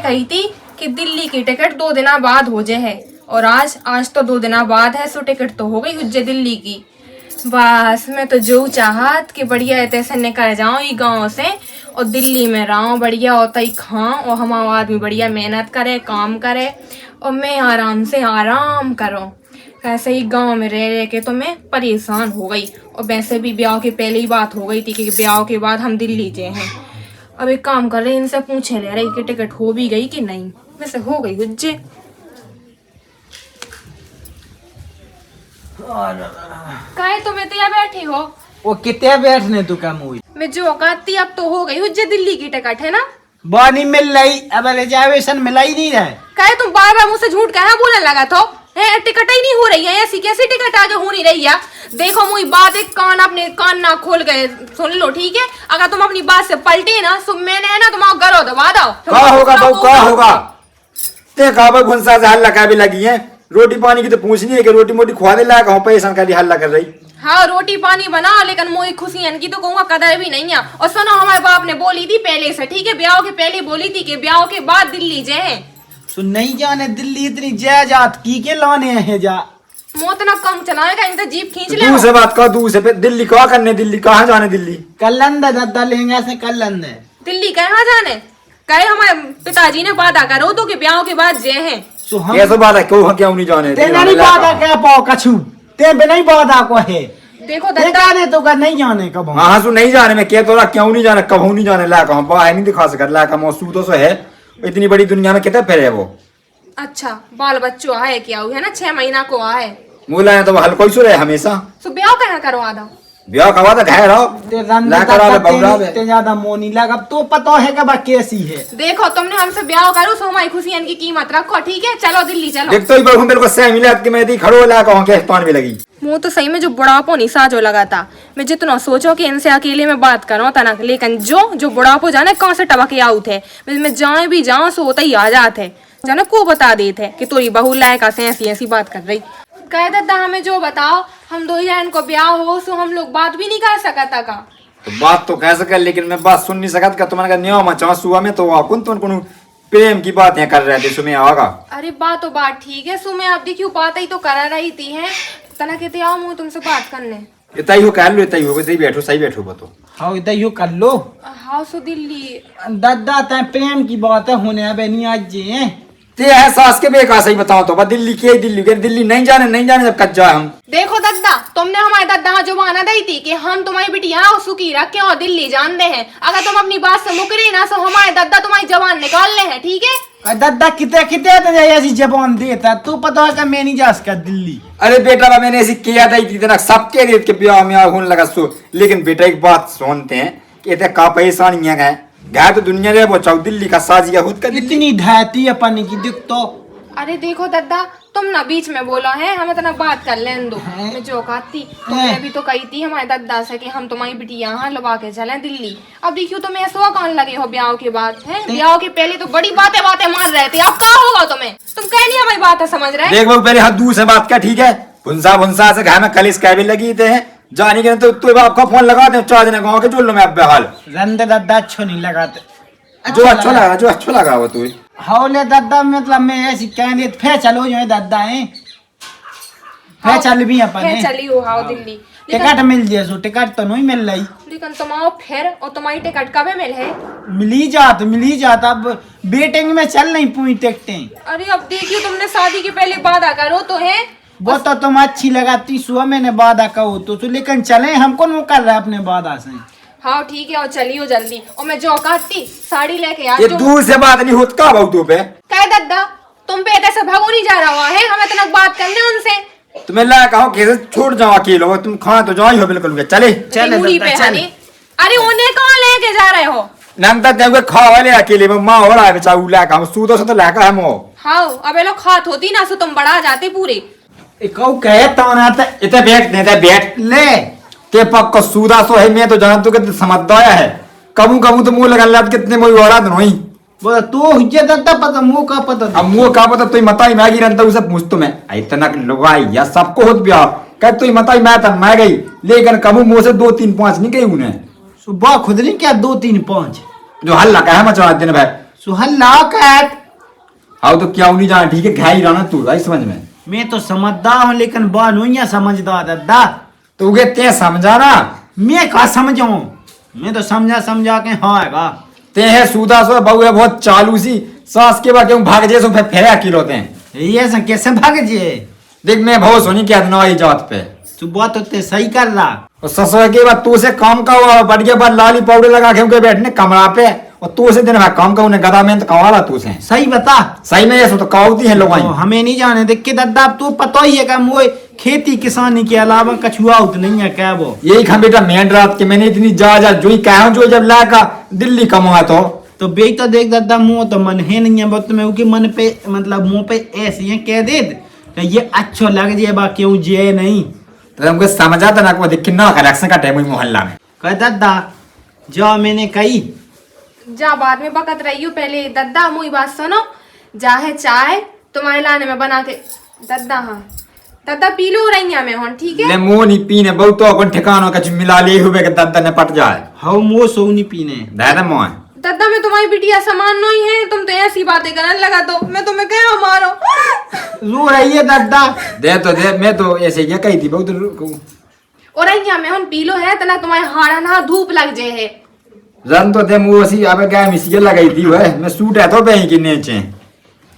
कही थी कि दिल्ली की टिकट 2 दिन बाद हो जाए है, और आज तो 2 दिन बाद है, सो टिकट तो हो गई हुज्जे दिल्ली की। बस मैं तो जो चाहत कि बढ़िया तैसे निकल जाऊं ये गाँव से और दिल्ली में रहूं, बढ़िया होता ही खाऊं और हमारा आदमी बढ़िया मेहनत करे, काम करे और मैं आराम से आराम करूं। कैसे ही गांव में रह रह के तो मैं परेशान हो गई, और वैसे भी ब्याह के पहले ही बात हो गई थी कि ब्याह के बाद हम दिल्ली जाए हैं। अब एक काम कर रहे, इनसे पूछे ले रही कि टिकट हो भी गई कि नहीं। वैसे हो गई हुज्जे। काहे तुम्हें तो यहाँ बैठी हो? वो कितने बैठने तू कम हुई? मैं जो कहती अब तो हो गई हुज्जे, दिल्ली की टिकट है ना? बॉनी मिल रही, अब रिजर्वेशन मिला ही नहीं रहा। काहे तुम बार बार मुझसे झूठ कहा बोलने लगा तो? टिकट ही नहीं हो रही है, ऐसी कैसी टिकट आगे हो नहीं रही है? देखो मुझे बात, एक कान अपने कान ना खोल गए सुन लो, ठीक है? अगर तुम अपनी बात से पलटे ना तो मैंने है ना तुम्हारा गरो दबा दो। क्या होगा बहू, क्या होगा? ते कहा घुंसा से हल्ला का भी लगी है, रोटी पानी की तो पूछनी है कि रोटी मोटी खुआ दे लायक हूँ, पैसा का हल्ला कर रही। हाँ रोटी पानी बना, लेकिन मोई खुशी की तो कहूँगा कदर भी नहीं है। और सुनो, हमारे बाप ने बोली थी पहले से, ठीक है, ब्याह के पहले बोली थी कि ब्याह के बाद दिल्ली जाए। तो नहीं जाने दिल्ली, इतनी जायदाद की के लाने हैं जा। मौत ना कम चलाएगा, इनसे जीप खींच ले। दूर से बात कर, दूर से दिल्ली क्या करने, दिल्ली कहाँ जाने? दिल्ली कलंद दादा लेंगे से कलंद है। दिल्ली कहाँ जाने? कहे हमारे पिताजी ने वादा करो तो कि ब्याह के बाद जे हैं। कैसे बात है, क्यों नहीं जाने? ते नहीं वादा क्या पाओ कछु, ते बिना ही वादा को है। देखो दादा ने तो कर नहीं जाने कब। हाँ सु नहीं जाने में क्या तो क्यों नहीं जाने, कब नहीं जाने लायक हम बाहर नहीं दिखा सका लायक हम सूदों से है। इतनी बड़ी दुनिया में कितने फेरे वो। अच्छा बाल बच्चों आए क्या हुआ है ना, 6 महीना को आए मूला है तो हल्को ही रहे हमेशा। तो ब्याह कहाँ करवा दो? ब्याह करवा तो घर आओ ते ज्यादा मोनी लगा तो पता है कि कैसी है। देखो तुमने हमसे ब्याह करो सो हमारी खुशी की कीमत रखो, ठीक है? चलो दिल्ली चलो। देख तो ही मेरे को सह मिला कि मैं दी खड़ो ला कहूं के पान भी लगी। मुँह तो सही में जो बुढ़ापो नहीं साजो लगा था। मैं जितना सोचो कि इनसे अकेले में बात करो तना, लेकिन जो बुढ़ापो जाने कहाँ से टबके आउट है। मैं जाए भी जाऊँ सो होता ही आ जाते जाना को बता देते कि तोरी बहू लायक ऐसी ऐसी बात कर रही। कह दादा हमें जो बताओ, हम 2 जन को ब्याह हो सो हम लोग बात भी नहीं कर सकता का? तो बात तो कह सके, लेकिन मैं बात सुन नहीं सकता का। तुम्हारे नियम मचा सुआ में तो तुम प्रेम की बातें कर रहे थे सुमे आगा। अरे बात तो बात ठीक है सुमे, आप देखियो बात ही तो करा रही थी है तना कहते आओ मुझे तुमसे बात करने। इतना ही हो कह लो, इतना ही हो, सही बैठो बतो। हाँ इतना ही कर लो। हाँ सो दिल्ली दादा ते प्रेम की बात है होने अब नहीं आज जे ते है सास के बेका सही बताओ तो दिल्ली के दिल्ली नहीं जाने जब कच जाए हम। देखो दादा, तुमने हमारे दादा जो माना दी थी कि हम तुम्हारी बिटिया सुखी रखे और दिल्ली जान दे हैं। अगर तुम अपनी बात से मुकरी ना सो हमारे दादा तुम्हारी जबान निकाल ले हैं, ठीक है? दादा कितने तो ऐसी जबान देता तू पता है कि मैं नहीं जा सका दिल्ली। अरे बेटा मैंने ऐसी किया था इतना सबके रेत के ब्याह में होने लगा सो, लेकिन बेटा एक बात सुनते हैं कि का पैसा नहीं है घर तो दुनिया रे वो चाउ दिल्ली का साजिया खुद का इतनी धाती अपन की दिख तो। अरे देखो दादा, तुम ना बीच में बोलो है, हम इतना बात कर लें दो। मैं जो कहती तुमने भी तो कही थी हमारे दादा से कि हम तुम्हारी बिटिया यहाँ लगा के चलें दिल्ली। अब देखियो तुम ऐसा कौन लगे हो ब्याह के बाद है? ब्याह के पहले तो बड़ी बातें मार रहे थे, अब क्या होगा तुम्हें? तुम कह नहीं हमारी बात है समझ रहे? देख वो पहले हाथ दूर से बात कर, ठीक है? भुंसा से घर में कलिस कह भी लगी थे जाने के तो बाप का फोन लगा दे 4 दिन गाँव के चोल लो मैं अब हाल रंदे दादा अच्छो नहीं लगाते। जो अच्छा लगा वो तू हौले दादा मतलब मैं ऐसी कहने फिर चलो जो दादा है फिर चल भी अपन चली हो हाँ दिल्ली। टिकट मिल जाए सो टिकट तो नहीं मिल रही, लेकिन तुम आओ फिर और तुम्हारी टिकट कब मिल है? मिली जात अब वेटिंग में चल नहीं पूरी टिकटें। अरे अब देखियो तुमने शादी के पहले वादा करो तो है वो तो तुम अच्छी लगाती सुबह मैंने वादा कहो तो लेकिन चले हमको नो कर रहा अपने वादा से। हाँ ठीक है और चलियो जल्दी। और मैं जो कहती साड़ी लेके आ। ये दूर से बात नहीं होत का बहु पे कह दादा तुम पे ऐसे भगो नहीं जा रहा है, हमें इतना बात करने उनसे। तुम्हें ला कहो कैसे छोड़ जाओ अकेले, तुम खा तो जाओ हो बिल्कुल चले अरे उन्हें कहाँ लेके जा रहे हो? नंदा देव खा वाले अकेले में माँ हो रहा है बेचारू ला का सूदो से तो ला का हम हो। हाँ अब लोग खात होती ना सो तुम बढ़ा जाते पूरे। इतने बैठ ले ते पक्का सूदा सो है, मैं तो जानता हूँ कि समझदार है। कबू तो मुंह लगा कितने मुंह वाला नहीं वो तो हुज्जे दादा पता मुंह का पता अब मुंह का पता तो मताई मैगी रंता उसे पूछ तो मैं इतना लुगाई या सबको होत ब्याह कह तो मताई मैं था मैं गई, लेकिन कबू मुंह से 2 3 5 नहीं गई उन्हें सुबह खुद नहीं क्या 2 3 5 जो हल्ला का है मचा दिन भाई सुहल्ला कैट। आओ तो क्या नहीं जाना, ठीक है घाई रहना तू भाई समझ में। मैं तो समझदार हूँ लेकिन बानू या समझदार दद्दा। तो उगे ते समझा ना, मैं का समझाऊं, मैं तो समझा के हाँ है ते है सूदा सो बहू है बहुत चालू सी, सास के बाद क्यों भाग जे सो फिर फेरे अकेले होते हैं। ये सब कैसे भाग जे। देख मैं बहुत सोनी क्या नवाई जात पे, तू बात तो सही कर रहा। और ससुर के बाद तू से काम का हुआ बढ़िया बार लाली पाउडर लगा के उनके बैठने कमरा पे, और तू से दिन में काम का उन्हें गदा में तो कवाला तू से सही बता। सही में ये सो तो कहावती है लोग तो हमें नहीं जाने देख के दद्दा, तू पता ही है कि मोए खेती किसानी के अलावा कछुआ उत नहीं है क्या वो। यही खा बेटा मेन रात के मैंने इतनी जा जो ही कहा जो जब लाका दिल्ली कमा तो बे तो देख दद्दा मुंह तो मन है नहीं है, बहुत में मन पे मतलब मुंह पे ऐसी है कह दे कि ये अच्छा लग जाए बा क्यों जे नहीं। तो हमको समझा था ना को देख कितना कलेक्शन का टाइम मोहल्ला में। कह दद्दा जा मैंने कही जा बाद में बकत रही हो, पहले दद्दा मुई बात सुनो। जा है चाय तुम्हारे लाने में बना के दद्दा। हाँ दद्दा पी लो रही में हूँ ठीक है। ले मुंह नहीं पीने बहुत तो अपन ठिकानों का मिला ले हुए के दद्दा ने पट जाए। हाँ मुँह सो नहीं पीने दादा मोह दद्दा मैं तुम्हारी बिटिया समान नहीं है, तुम तो ऐसी बातें करने लगा तो मैं तुम्हें क्या मारो। रो रही है दद्दा। दे तो दे, मैं तो ऐसे ही कही थी बहुत और यहाँ में हम पी लो है तना तुम्हारे हाड़ा ना धूप लग जाए है। रन तो दे मुंह सी अब क्या मिसिया लगाई थी वह मैं सूट है तो बहन की नीचे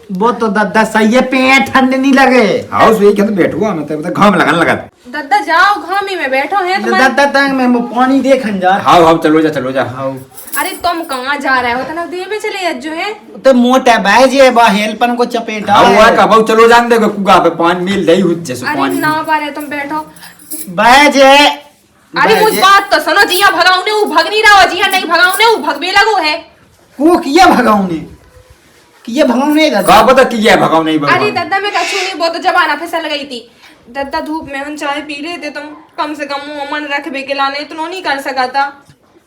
वो तो दद्दा सही है, पे ठंड नहीं लगे। हाउस वे के तो बैठुआ मैं तो घाम लगन लगा। दद्दा जाओ घामी में बैठो है तुम्हारे। दद्दा तंग में वो पानी देखन जा। हाउ हाउ चलो जा हाउ अरे तुम कहाँ जा रहे हो तना देर में चले जो है। तो मोटा भाई जे बा हेल्पन को चपेटा हाउ हुआ का बहु चलो जान दे कुगा पे पानी मिल दई हुज्जे सो अरे पानी ना पारे तुम बैठो। भाई जे अरे मुझ बात तो सुनो जिया भगाऊने वो भग नहीं रहा, जिया नहीं भगाऊने वो भगबे लगो है। को किया भगाऊने किया भगाऊने का दद्दा। पता की है भगाओ नहीं अरे भगाओ। दद्दा मैं कछू नहीं, वो तो जबाना फिसल गई थी। दद्दा धूप में हम चाय पी लेते, तुम कम से कम मुंह मन रखबे के लाने इतना नहीं कर सका था।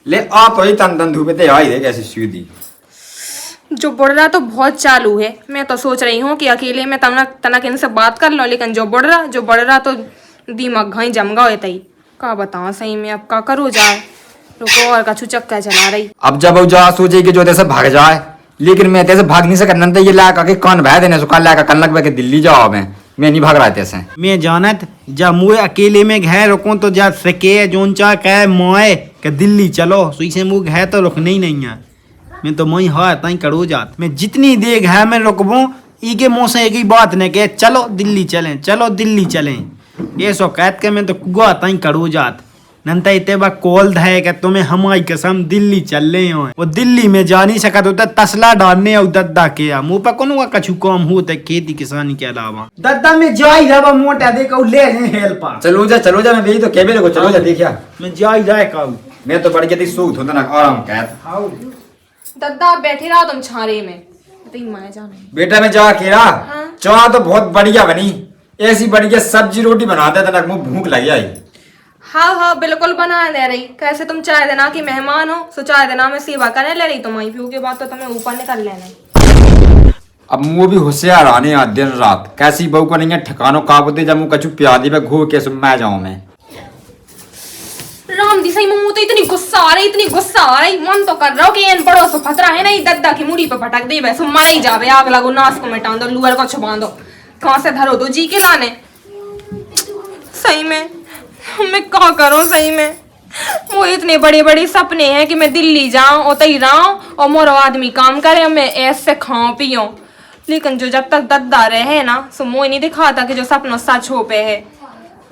ले आ तो ही तन धूपे ते आई दे कैसे सीधी। जो बुढ़ रहा तो बहुत चालू है, मैं तो सोच रही हूँ कि अकेले में तनक इनसे बात कर लो, लेकिन जो बढ़ रहा तो दिमाग घाई जम गए तई का बताओ सही में अब का करो जाए। रुको और कछु चक्का चला रही। अब जब वो जा सोचे कि जो तैसे भाग जाए, लेकिन मैं तैसे भाग नहीं सकता नंतर ये ला के कान बह देने सुखा ला कन लग के दिल्ली जाओ मैं नहीं भाग रहा तैसे। मैं जानत जब मुझे अकेले में घर रुको तो जा सके जोन चा कह मोए के दिल्ली चलो सुई से मुँह घर तो रुकने ही नहीं है। मैं तो मई हाँ तई करो जात मैं जितनी देर घर में रुकबो ई के मुँह से एक ही बात ने के चलो दिल्ली चलें ये सो कहत के मैं तो कुआ तई करो जात नंता इतने बा कॉल है कि तुम्हें हमारी कसम दिल्ली चल रहे हो। वो दिल्ली में जा नहीं सकत होता तसला डालने और दद्दा के मुंह पर कौन हुआ कछु काम होता खेती किसानी के अलावा। दद्दा में जा ही रहा मोटा देखो ले हेल्पा। चलो जा मैं भी तो केबे को चलो जा देखिया मैं जा ही रहा कहूँ मैं तो बढ़ के सूख होता ना आराम कहत। दद्दा बैठे रहो तुम छारे में माया जाने। बेटा मैं जा के रहा हाँ। चाह तो बहुत बढ़िया बनी, ऐसी बढ़िया सब्जी रोटी बनाते थे मुँह भूख लगी आई। हाँ बिल्कुल बना दे रही। कैसे तुम चाय देना की मेहमान हो, सो चाय देना में सेवा करने ले रही तुम्हारी व्यू के बाद तो तुम्हें ऊपर निकल लेना। अब मुँह भी होशियार आने दिन रात कैसी बहू को नहीं है ठिकानो का बोते जब मुँह कछु प्यादी पे घो के मैं जाऊँ मैं राम दी सही मुँह तो इतनी गुस्सा आ रही मन तो कर रहा हो कि इन बड़ो सो फतरा है ना दद्दा की मुड़ी पे पटक दे वैसे मरे ही जावे आग लगो नाश को मिटा दो लुअर को छुपा दो कहाँ से धरो दो जी के लाने। सही में मैं क्या करूं सही में वो इतने बड़े बड़े सपने हैं कि मैं दिल्ली जाऊं और तई रहूं और मोरो आदमी काम करे मैं ऐसे खाऊं पियूं, लेकिन जो जब तक दद्दा रहे ना सो मुझे नहीं दिखाता कि जो सपनों सच हो पे है।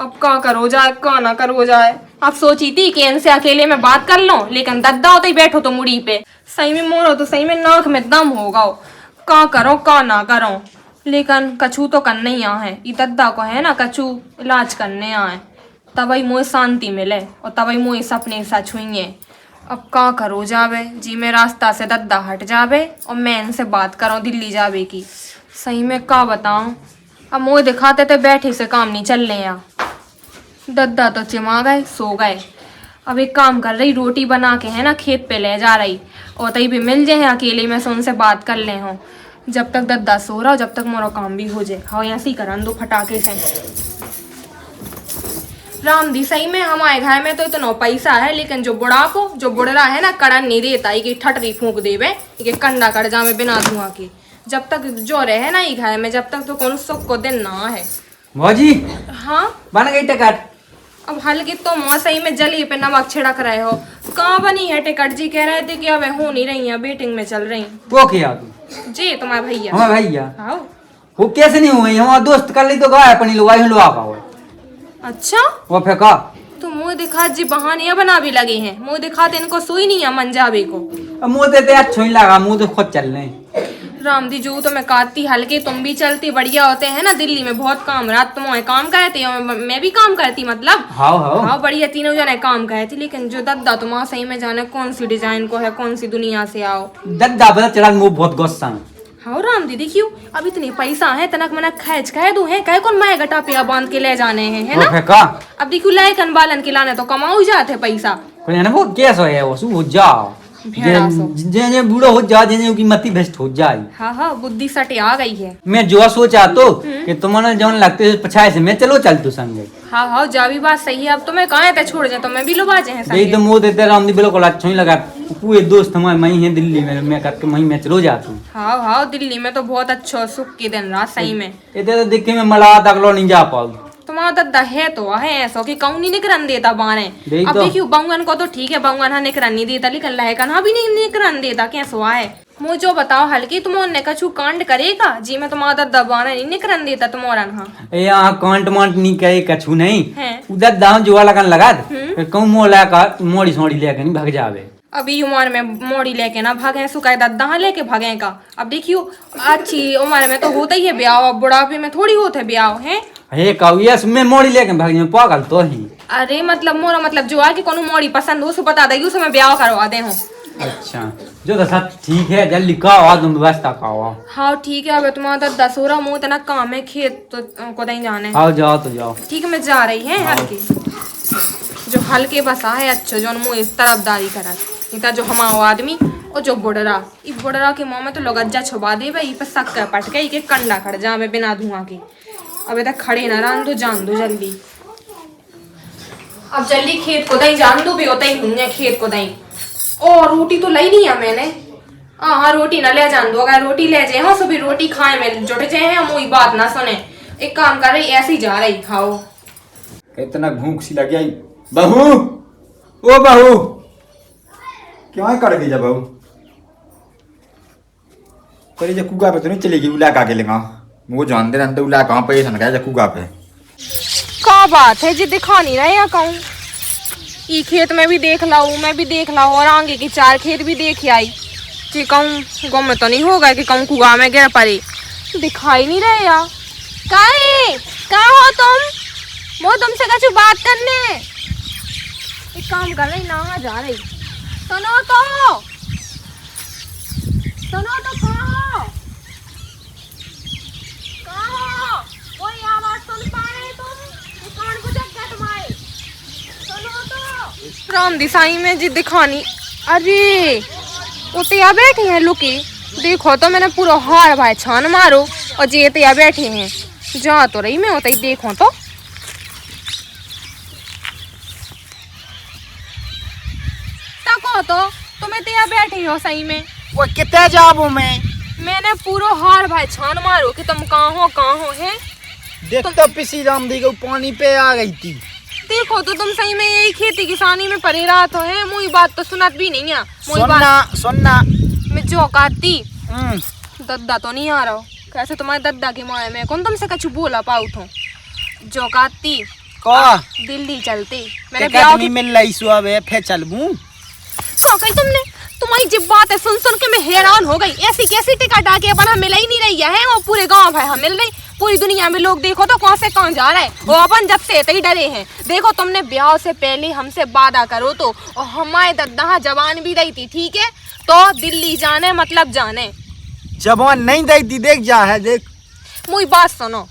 अब क्या करो जाए क्या ना करो जाए। अब सोची थी कि इनसे अकेले में बात कर लो, लेकिन दद्दा होते ही बैठो तो मुड़ी पे सही में मोरो तो सही में नाक में दम होगा। क्या करो क्या ना करो, लेकिन कछु तो करने ही है ये दद्दा को है ना कछु इलाज करने आए तभी मुझे शांति मिले और तभी मुझे सपने सच हुई। अब क्या करो जावे जी में रास्ता से दद्दा हट जावे और मैं इनसे बात करूं दिल्ली जावे की। सही में क्या बताऊं, अब मुझे दिखाते थे बैठे से काम नहीं चल रहे यहाँ। दद्दा तो चिमा गए सो गए। अब एक काम कर रही रोटी बना के है ना खेत पे ले जा रही और तई भी मिल जाए अकेले में से उनसे बात कर ले हूँ जब तक दद्दा सो रहा हो जब तक मोरा काम भी हो जाए। हाँ ऐसे ही करन दो फटाके से। राम दी सही में हमारे घर में तो इतना पैसा है, लेकिन जो बुढ़ा है ना कड़न नहीं देता, ये ठटरी फूंक देवे, ये कंडा कट जावे बिना धुआं के। जब तक जो रहे ना ये घर में, जब तक तो कौन सुख को दिन ना है। भौजी हाँ बन गई टिकट? अब हल्की तो मुँह सही में जली पे नमक छिड़क रहे हो। कहाँ बनी है टिकट? जी कह रहे थे कि अब हो नहीं रही है, वेटिंग में चल रही। वो किया तू? जी तुम्हारे भैया। हमारे भैया आओ। वो कैसे नहीं हुई? हमारा दोस्त कर ली तो गया अपनी लुगाई लुआ का। अच्छा वो फेंका तो मुँह दिखा जी बहानियां बना भी लगे हैं। मुँह दिखाते इनको सुई नहीं है मंजाबे को। अब मुँह देते अच्छा ही लगा, मुँह तो खुद चल रहे। राम दी जो तो मैं काटती हल्के, तुम भी चलती बढ़िया होते हैं ना। दिल्ली में बहुत काम रात तुम काम करती हो, मैं भी काम करती मतलब। हाँ बढ़िया, तीनों जने काम करती। लेकिन जो दद्दा तुम्हारा सही में जाने कौन सी डिजाइन को है, कौन सी दुनिया से आओ। दद्दा बता चढ़ा मुँह बहुत गुस्सा। हाँ राम दीदी क्यों? अब इतने पैसा है तनक मनक खैच कह दू है, कह कौन मैं गटा पे बांध के ले जाने हैं, है ना? फेंका अब देखियो लायकन बालन के लाने तो कमाऊ जाते पैसा। वो कैसे है वो सु हो जाओ जे बूढ़ो हो जा, जे की मती भ्रष्ट हो जाए। हाँ बुद्धि सटे आ गई है। मैं जो सोचा तो कि तुम्हारे जौन लगते पछाए से मैं चलो चल तू संगे। हाँ जा भी बात सही है। अब तो मैं कहाँ थे छोड़ जाए तो मैं भी लोबा जाए संगे। तो मुँह देते रामदी बिल्कुल अच्छा ही लगा। पूरे दोस्त हमारे मई है दिल्ली में, मैं करके मई में चलो जाता हूँ। हाँ दिल्ली में तो बहुत अच्छा सुख के दिन रात सही में। इतने तो दिखे में मला तकलो नहीं जा पाओ। तुम्हारा दद्दा है तो है ऐसा कि कौन नहीं निकरन देता बाने। अब तो। देखियो बंगन को तो ठीक है, बंगन हाँ निकरन नहीं देता, लेकिन लहकन हाँ भी नहीं निकरन देता। कैसो है मुझे जो बताओ हल्की, तुमने कछु कांड करेगा जी? मैं तुम्हारा दद्दा बाने नहीं निकरन देता तुम्हारा। हाँ यहाँ कांट मांट नहीं करे कछु नहीं है। उधर दाम जुआ लगन लगा कहूँ मोला का मोड़ी सोड़ी लेकर नहीं भाग जावे। अभी उम्र में मोड़ी लेके ना भागे, सुखाए दद्दा लेके भागे का। अब देखियो अच्छी उम्र में तो होता ही है ब्याह, अब बुढ़ापे में थोड़ी होते ब्याह है। हे कहू यस मैं मोड़ी लेके भाग में पागल तो ही। अरे मतलब मोरा मतलब जो है कि कोनो मोड़ी पसंद हो सो बता देगी, उसे मैं ब्याह करवा दे हूँ। अच्छा जो तो सब ठीक है, जल्दी कहो तुम व्यवस्था कहो। हाँ ठीक है। अब तुम्हारा दद्दा सो रहा, मुँह इतना काम है खेत तो को नहीं जाने। आओ जाओ तो जाओ। ठीक है मैं जा रही है। हल्की जो हल्के बसा है अच्छो जो मुँह इस तरफदारी करा इतना जो हमारा आदमी और जो बुढ़रा के मुँह में तो लगज्जा छुपा दे भाई पर शक्कर पट गई के कंडा खड़ जा बिना धुआं के। अब तक खड़े ना रहन दो, जान दो जल्दी। अब जल्दी खेत को दई जान दो भी होता ही हुई खेत को दई। और रोटी तो लाई नहीं है मैंने। हाँ रोटी ना ले जान दो, अगर रोटी ले जाए हाँ सभी रोटी खाए में जुट जाए हम वही बात ना सुने। एक काम कर रही ऐसी जा रही खाओ। इतना भूख सी लग गई। बहू ओ बहू क्यों कर गई जा बहू? पर ये कुगा पे तो नहीं चलेगी, उला का के लेगा वो जान दे रहा उला कहाँ पे सन गया कुगा पे। क्या बात है जी दिखा नहीं रहे यहाँ कहूँ? ई खेत में भी देख लाऊं, मैं भी देख लाऊं और आगे की 4 खेत भी देख आई जी कहूँ। गाँव में तो नहीं होगा कि कहूँ कुगा में गिर पड़े, दिखाई नहीं रहे यार। कहाँ हो तुम? वो तुमसे कुछ बात करने एक काम कर रही ना जा रही। सुनो तो कहाँ हो? कोई आवाज सुन पा रहे तुम? कान को जगह तुम्हारे सुनो तो। राम दिसाई में जी दिखानी। अरे उतिया बैठे हैं लुकी, देखो तो मैंने पूरा हार भाई छान मारो और जी तिया बैठे हैं। जा तो रही मैं होता ही देखो तो। तको तो तुम्हें तिया बैठे हो सही में। वो कितने जाबू मैंने पूरा हार भाई छान मारो कि तुम कहाँ हो है। देख तो पिसी राम दी को पानी पे आ गई थी। देखो तो तुम सही में यही खेती किसानी में पड़े रहा तो है। मुझी बात तो सुनत भी नहीं है। सुनना मैं जो काटती दद्दा तो नहीं आ रहा। कैसे तुम्हारे दद्दा के माए में कौन तुमसे कुछ बोला पाऊ तो जो काटती दिल्ली चलती मैंने ब्याह की मिल रही सुबह फिर चलबू कही तुमने। तुम्हारी जब बात है सुन के मैं हैरान हो गई। ऐसी कैसी टिकट आके अपन हम मिल ही नहीं रही है वो पूरे गांव भाई हम मिल रही। पूरी दुनिया में लोग देखो तो कौन से कहाँ जा रहे हैं। वो अपन जब से ही डरे हैं। देखो तुमने ब्याह से पहले हमसे वादा करो तो और हमारे दद्दा जवान भी रही थी ठीक है तो दिल्ली जाने मतलब जाने। जवान नहीं देती देख जा है देख। मुझे बात सुनो,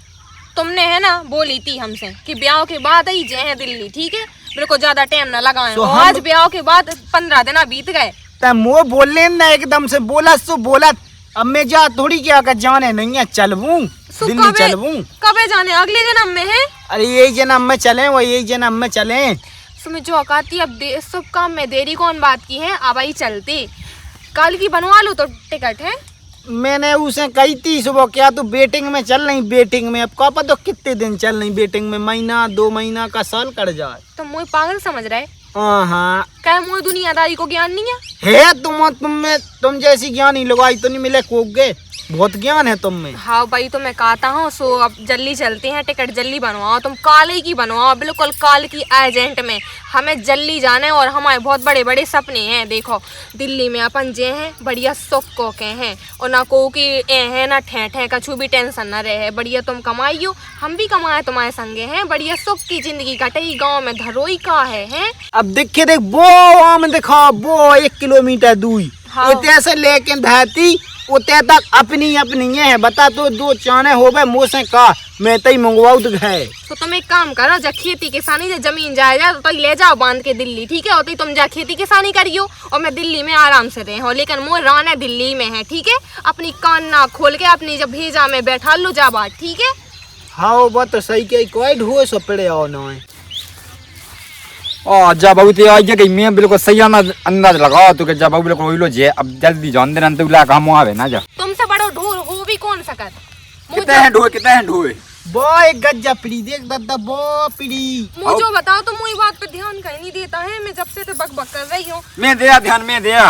तुमने है ना बोली थी हमसे कि ब्याह के बाद ही जाए दिल्ली ठीक है, मेरे को ज्यादा टाइम ना लगाए। तो आज ब्याह के बाद 15 दिन बीत गए। मुँह बोलने ना एकदम से बोला सो बोला। अब मैं जा थोड़ी क्या कर जाने नहीं है चलबू। सो दिल्ली चलूं। कबे जाने अगले जन्म में है? अरे यही जन्म में चले, वो यही जन्म में चले। सुमित जो औकाती अब शुभ काम में देरी कौन बात की है, अब आई चलती कल की बनवा लो तो टिकट है। मैंने उसे कही थी सुबह, क्या तू बेटिंग में चल रही, बेटिंग में अब का पता कितने दिन चल रही बेटिंग में, महीना 2 महीना का साल कर जाए। तो मुझे पागल समझ रहे? हाँ क्या मुझे दुनियादारी को ज्ञान नहीं है? तुम जैसी ज्ञानी लगाई तो नहीं मिले कोगे, बहुत ज्ञान है तुम में। हाँ भाई तो मैं कहता हूँ सो अब जल्दी चलते हैं, टिकट जल्दी बनवाओ, तुम काले की बनवाओ, बिल्कुल काल की एजेंट में। हमें जल्दी जाना है और हमारे बहुत बड़े बड़े सपने हैं। देखो दिल्ली में अपन जे हैं बढ़िया सुख को के हैं और ना को की ए है ना ठे ठे कछु भी टेंशन ना रहे। बढ़िया तुम कमाइयो, हम भी कमाए तुम्हारे संगे हैं, बढ़िया सुख की जिंदगी कटेगी। गाँव में धरोई का है? अब देख वो आम दिखा, वो 1 किलोमीटर दूर हाँ। इतने से लेके धरती उतने तक अपनी अपनी है। बता तो 2 चाने हो गए मुँह से का, मैं तई मंगवाऊ तो है। तो तुम एक काम करो, जब खेती किसानी से जमीन जायजा तो ले जाओ बांध के दिल्ली, ठीक है? और तुम जा खेती किसानी करियो और मैं दिल्ली में आराम से रहे हो, लेकिन मोर राना दिल्ली में है, ठीक है? अपनी कान ना खोल के अपनी जब भेजा में बैठा लो जा बात, ठीक है? हाँ वो बात तो सही के, कोई ढो सो पड़े आओ ना है। जा बाबू ते आ गई, मैं बिल्कुल सही अंदाज लगाओ तो जा बाबू बिल्कुल होइलो जे। अब जल्दी जान देना तो ला काम आवे ना जा। तुमसे बड़ो ढोर हो भी कौन सकत? कितने हैं ढोए वो एक गज्जा पीड़ी देख दादा, वो पीड़ी मुझे बताओ तो मुझे बात पे ध्यान कहीं नहीं देता है। मैं जब से तो बक बक कर रही हूँ। मैं दिया ध्यान में दिया।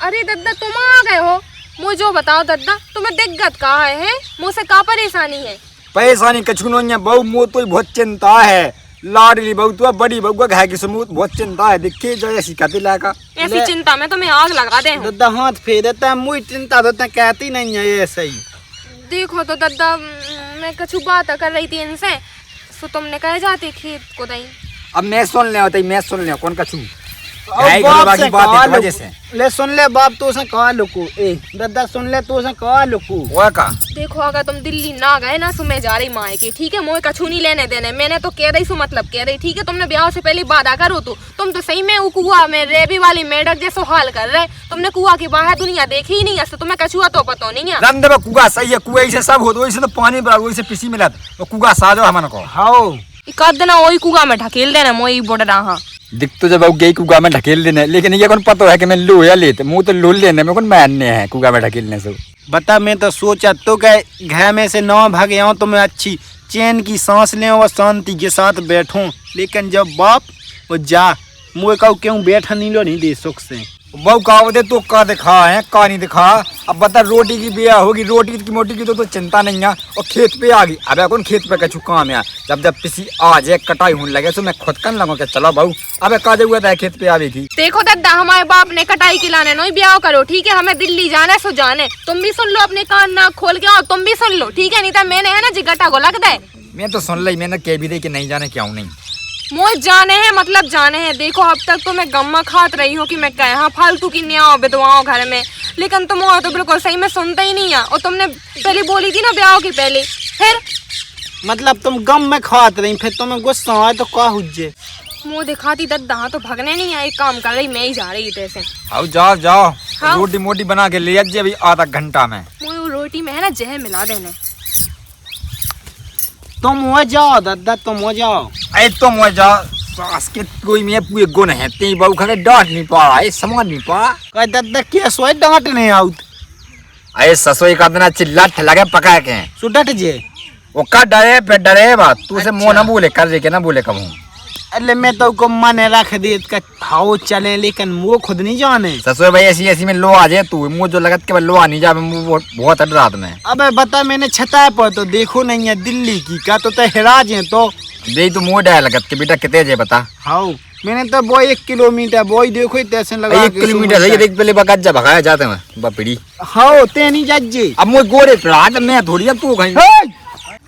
अरे दद्दा तुम आ गए हो, मुझे बताओ दद्दा तुम्हें दिक्कत कहाँ है? मुझसे क्या परेशानी है? परेशानी कछु नहीं, बहु मुँह तो बहुत चिंता है। लाडली बहू तो बड़ी बहू का की समूह बहुत चिंता है। देखिए जो ऐसी कहती लाका ऐसी चिंता में तुम्हें आग लगा दे। दादा हाथ फेर देता है, मुझे चिंता तो कहती नहीं है ऐसे ही। देखो तो दद्दा मैं कछु बात कर रही थी इनसे, तो तुमने कहे जाते खेत को दई। अब मैं सुन ले होता, मैं सुन ले कौन कछु बाप से बात है ले सुन ले बाप तो उसे कहा लुकू, ए दादा सुन ले तो उसे कहा लुकू वो का। देखो अगर तुम दिल्ली ना गए ना, सो मैं जा रही माए के, ठीक है? मोए कछु नहीं लेने देने, मैंने तो कह रही सो मतलब कह रही, ठीक है? तुमने ब्याह से पहले वादा करो तो तुम तो सही में कुआ में रेबी वाली मेढक जैसो हाल कर रहे। तुमने कुआ की बाहर दुनिया देखी ही नहीं है, तो तुम्हें कछुआ तो पता नहीं है। रंद में कुआ सही है, कुएं से सब होता, वैसे तो पानी बराबर वैसे पिसी मिला तो कुआ साजो हमन को। हाँ कद ना वही कुआ में ढकेल देना मोई बोड़ रहा। दिख तो जब गई कुआ में ढकेल देने, लेकिन ये कौन पता है कि मैं लोया लेते मुँह तो लोल लेने में कौन मानने हैं कुआ में ढकेलने से। बता मैं तो सोचा तो गए घर में से ना भागे आऊँ तो मैं अच्छी चैन की सांस लें और शांति के साथ बैठूं, लेकिन जब बाप वो जा मुझे कहूँ क्यों बैठा नहीं लो नहीं दे सुख से। बहु का दे तो का दिखा है का नहीं दिखा। अब बता रोटी की बिया होगी, रोटी की मोटी की तो चिंता नहीं है। और खेत पे आ गई, अब कौन खेत पे कछु काम है। जब जब पिसी आ जाए कटाई होने लगे तो मैं खुद कन लगो के चलो बहु अब का हुआ था खेत पे आवी थी। देखो दद्दा हमारे बाप ने कटाई खिलाने नहीं ब्याह करो, ठीक है? हमें दिल्ली जाना है, सो जाने। तुम भी सुन लो, अपने कान ना खोल के, और तुम भी सुन लो, ठीक है? नहीं तो मैंने है ना जिगटा को लग दे। मैं तो सुन ली, मैंने कह भी दे कि नहीं जाने क्यों नहीं। मोए जाने हैं मतलब जाने हैं। देखो अब तक तो मैं गम्मा खात रही हूँ कि मैं कहा फालतू की न्याओ विधवाओं घर में, लेकिन तुम और तो बिल्कुल सही में सुनते ही नहीं है। और तुमने पहले बोली थी ना ब्याह की पहले, फिर मतलब तुम गम में खात रही, फिर तुम्हें गुस्सा आए तो क्या हुज्जे मुँह दिखाती दद्दा तो भगने नहीं है। एक काम कर रही, मैं ही जा रही थी। आओ जाओ जाओ, हाँ? रोटी मोटी बना के ले अभी आधा घंटा में। मुझे रोटी में है ना जहर मिला देने। तुम हो जाओ दादा, तुम हो जाओ। अरे तुम हो जाओ, सास के कोई में पूरे गुण है ते बहु खड़े डांट नहीं पा रहा है, समझ नहीं पा। कह दादा क्या सोए डांट नहीं आउत। अरे ससुई का दिन चिल्ला लगे पका के सुडट जे वो का डरे पे डरे बात तू से अच्छा। मुंह ना बोले कर के ना बोले कहूं। अरे मैं तो को मन रख दे का हाउ चले, लेकिन वो खुद नहीं जाने। ससुर भाई ऐसी ऐसी में लो आ जाए तू मुँह जो लगत के लो आ नहीं जा बहुत रात में। अबे बता मैंने छता पर तो देखो नहीं है दिल्ली की का तो हिराज है तो दे तू मुँह डाय लगत के बेटा कितने जे बता। हाँ मैंने तो वो 1 किलोमीटर वो देखो तैसे लगा 1 किलोमीटर है, देख पहले बगत जा भगाया जाते हैं बपड़ी। हाँ ते नहीं जज्जे अब मुझे गोरे पड़ा तो मैं थोड़ी अब तू कहीं।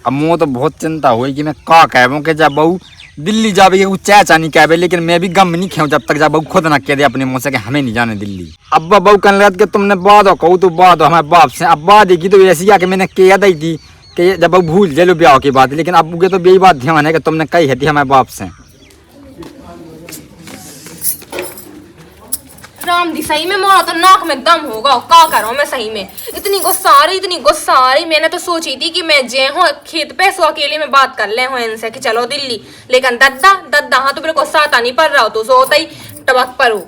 अब मुझे तो बहुत चिंता हुई कि मैं का कहूँ कि जब बहू दिल्ली जावे चाय चानी कहे, लेकिन मैं भी गम नहीं खाऊं जब तक जब बहू खुद ना कह दे अपने मुँह से कि हमें नहीं जाने दिल्ली। अब बहू कहने लगा कि तुमने बाद कहूँ तो बाद हमारे बाप से। अब बाद की तो ऐसी आके मैंने कह दी थी कि जब बहू भूल ले लो ब्याह की बात, लेकिन अब के तो यही बात ध्यान है कि तुमने कही है थी हमारे बाप से। राम राम दी सही में मोरा तो नाक में दम होगा, का करो मैं सही में। इतनी गुस्सा आ रही, मैंने तो सोची थी कि मैं जे हूँ खेत पे सो अकेले में बात कर ले हूँ इनसे कि चलो दिल्ली, लेकिन दद्दा हाँ तो मेरे को साता नहीं पड़ रहा हो, तो सोता ही टबक पर हो।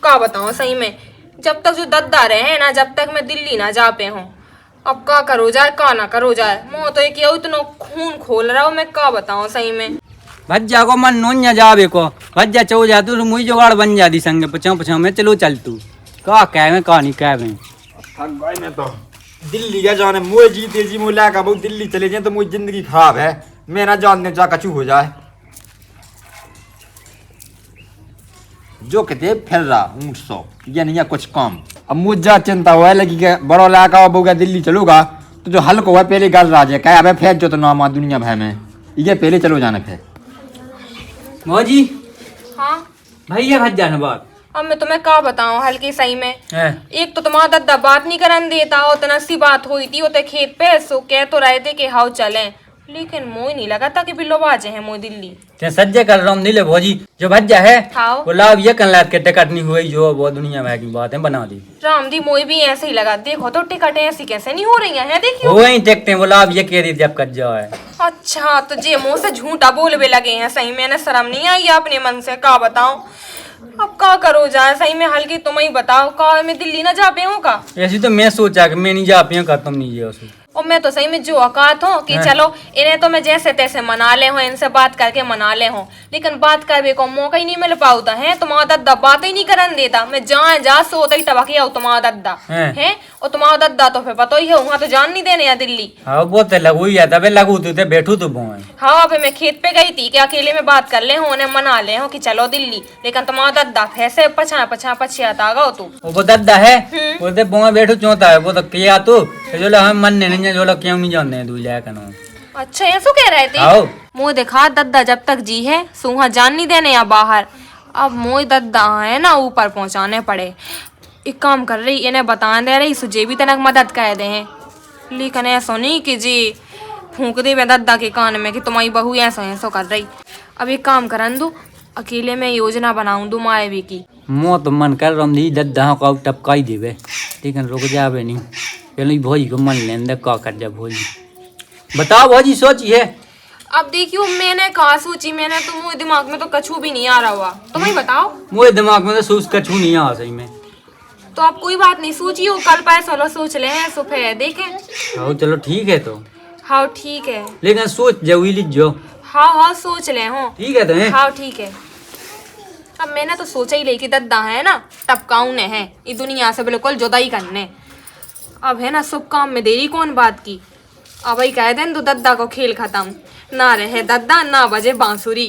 का बताऊँ सही में, जब तक जो दद्दा रहे ना, जब तक मैं दिल्ली ना जा पे हूँ। अब का करो जाए का ना करो जाए, मुँह तो एक इतना खून खोल रहा हूँ, मैं का बताऊँ सही में। भज्जा को मन नोन जावे को भज्जा चो जा तू मुई जुगाड़ बन जाती संग पछाओ में चलो चल तू का कह में का नहीं कह में थक गए मैं तो दिल्ली का जाने मुझे जीते जी मुझे लाका बहुत दिल्ली चले जाए तो मुझे जिंदगी खराब है, मैं ना जानने जा कचू हो जाए जो कहते फिर रहा ऊँट सौ ये नहीं है कुछ काम। अब मुझे जा चिंता हुआ है लगी कि बड़ा लाका हुआ दिल्ली चलूगा तो जो हल्क हुआ पहले गल राजे कह अब फिर जो तो नाम दुनिया भय में ये पहले चलो जाना फिर मौजी। हाँ भैया भज्जा न बात अब मैं तुम्हें का बताऊं हल्की सही में। है एक तो तुम्हारा दद्दा बात नहीं करन देता, उतना सी बात हुई थी उते खेत पे, सो कह तो रहे थे कि हाउ चले, लेकिन मोई नहीं लगा था कि बिल्लो बाजे हैं मोई दिल्ली। ते सज्जे कर रहा हूँ नीले भौजी जो भज्जा है हाँ। वो लाभ ये कन लाद के टिकट नहीं हुई जो वो दुनिया में की बात है बना दी राम दी मोई भी ऐसे ही लगा, देखो तो टिकटें ऐसी कैसे नहीं हो रही हैं, देखियो वही देखते हैं वो लाभ ये कह रही जब कट जाए। अच्छा तो जे मुंह से झूठा बोलबे लगे हैं, सही में इन्हें शर्म नहीं आई अपने मन से, का बताऊं अब का करो जाए सही में। हल्की तुम ही बताओ का मैं दिल्ली ना जा पे हूँ का। ऐसी तो मैं सोचा कि मैं नहीं जा पाऊँ का तुम नहीं जे उसको और मैं तो सही में जो औकात हूँ कि चलो इन्हें तो मैं जैसे तैसे मना ले हूँ, इनसे बात करके मना ले हूँ, लेकिन बात करने को मौका ही नहीं मिल पाता है। तुम्हारा दद्दा बात ही नहीं करन देता, मैं जा सोता ही टबक आओ तुम्हारा दद्दा है, और तुम्हारा दद्दा तो फिर पता ही है वहाँ तो जान नहीं देने या दिल्ली। हाँ वो तो लगू ही जाता है लगू तू बैठू तो बोए। हाँ अभी मैं खेत पे गई थी कि अकेले में बात कर ले हूँ, उन्हें मना ले हूँ कि चलो दिल्ली, लेकिन तुम्हारा दद्दा फैसे पछियाता गो तू। वो दद्दा है वो तो बोए बैठू चौथा है वो तो किया तू जो लो हम मन नहीं जो लो क्यों नहीं जानते दू जाए कनो। अच्छा ऐसो कह रहे थे मुँह देखा दद्दा जब तक जी है सुहा जान नहीं देने या बाहर। अब मोई दद्दा है ना ऊपर पहुंचाने पड़े, एक काम कर रही इन्हें बता दे रही सुझे भी तनक मदद कर दे हैं, लेकिन ऐसो नहीं कि जी फूंक दे दद्दा के कान में कि तुम्हारी बहू ऐसो ऐसो कर रही। अब एक काम करन दो अकेले में योजना बनाऊं दू मायावी की। मो तो मन कर रही दद्दा का टपका ही देवे लेकिन रुक जावे नहीं पहले भोजी को मन लेने का कर जा भोजी बताओ भोजी सोचिए। अब देखियो मैंने कहा सोची, मैंने तो मुझे दिमाग में तो कछू भी नहीं आ रहा हुआ, तुम ही बताओ। मुझे दिमाग में तो सोच कछू नहीं आ सही में। तो आप कोई बात नहीं सोचियो, कल पाए सोलो सोच ले हैं सुबह देखें। हाँ चलो ठीक है तो हाँ ठीक है, लेकिन सोच जाओ लीजियो। हाँ सोच ले हो ठीक है तो हाँ ठीक है। अब मैंने तो सोचा ही ले कि दद्दा है ना टपकाऊ ने है ये दुनिया से बिल्कुल जुदा ही करने। अब है ना शुभ काम में देरी कौन बात की, अब ही कह दें तो दद्दा को खेल खत्म, ना रहे दद्दा ना बजे बांसुरी।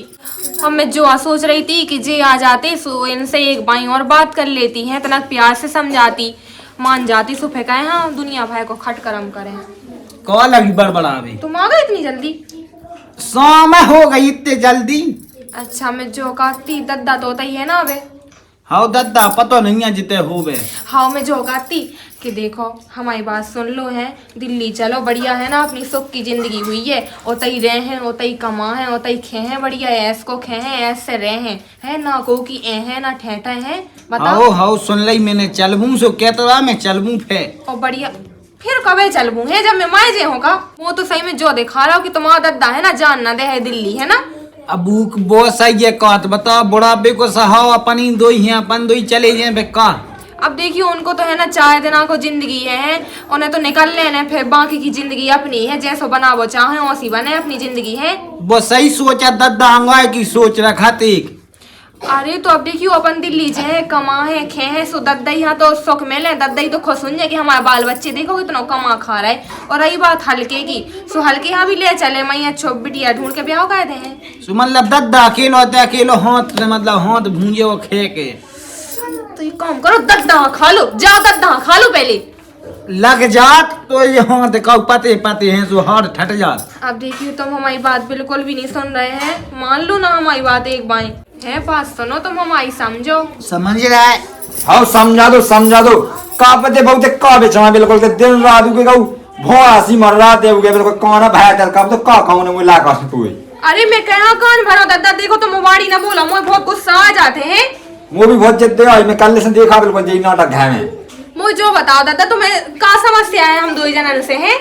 अब मैं जो सोच रही थी कि जे आ जाते सो इनसे एक बाई और बात कर लेती हैं, इतना प्यार से समझाती मान जाती, सुबह कहे हाँ दुनिया भाई को खट करम करें। कौन लगी बड़बड़ावे तुम आ गए इतनी जल्दी? शाम हो गई इतने जल्दी। अच्छा मैं जो कहती दद्दा तो होता ही है ना अबे। हाँ दद्दा पता नहीं है जिते हो बे। हाँ मैं जो कहती कि देखो हमारी बात सुन लो है, दिल्ली चलो बढ़िया है ना, अपनी सुख की जिंदगी हुई है, ओतई रहे हैं ओतई कमा है ओतई खे हैं बढ़िया ऐस को खे हैं ऐस से रहे हैं है ना को की ए है ना ठेठा है बताओ। हाँ सुन ली मैंने चलबू सो कहता मैं चलबू फे और बढ़िया फिर कबे चलबू है जब मैं माए जे होगा। वो तो सही में जो दिखा रहा हो कि तुम्हारा दद्दा है ना जान ना दे है दिल्ली है ना। अब बहुत सही है कहत बता बुढ़ापे को सहाओ अपनी दो ही अपन दो ही चले जाए बेकार। अब देखिए उनको तो है ना 4 दिना को जिंदगी है, उन्हें तो निकल लेना फिर बाकी की जिंदगी अपनी है, जैसो बना वो चाहे वैसी बने अपनी जिंदगी है। वो सही सोचा दद्दा अंगाए की सोच रखा तेक। अरे तो अब देखियो अपन दिल्ली जे कमा है खे है सो दद्दा यहाँ तो सुख में ले, दद्दा ही तो खुश सुन जाए कि हमारे बाल बच्चे देखो कितना कमा खा रहा है। और रही बात हल्के की सो हल्के यहाँ भी ले चले मैं अच्छो बिटिया ढूंढ के ब्याह कर दे हैं। मतलब दद्दा अकेलो हाथ मतलब हाथ भूंजे वो खे के तो ये काम करो दद्दा खा लो, जाओ दद्दा खा लो पहले लग जात तो ये हाथ का पते पते हैं सो हाथ ठट जात। अब देखिए तुम हमारी बात बिल्कुल भी नहीं सुन रहे हैं, मान लो ना हमारी बात एक बाई है, बात सुनो तुम हमारी समझो। समझ रहा है हाँ समझा दो का पते बहुत का बेचवा बिल्कुल के दिन रात के कहू भोसी मर रहा थे बिल्कुल कौन भाई तेरे का तो का कहूं ने मुला का तू। अरे मैं कहा कान भरो दद्दा देखो तो मुबाड़ी ना बोला मुझे बहुत गुस्सा आ जाते हैं। वो भी बहुत जिद्दे है मैं कल से देखा बिल्कुल यही नाटक है में मुझे जो बताओ दादा तुम्हें का समस्या है हम दो जनन से हैं।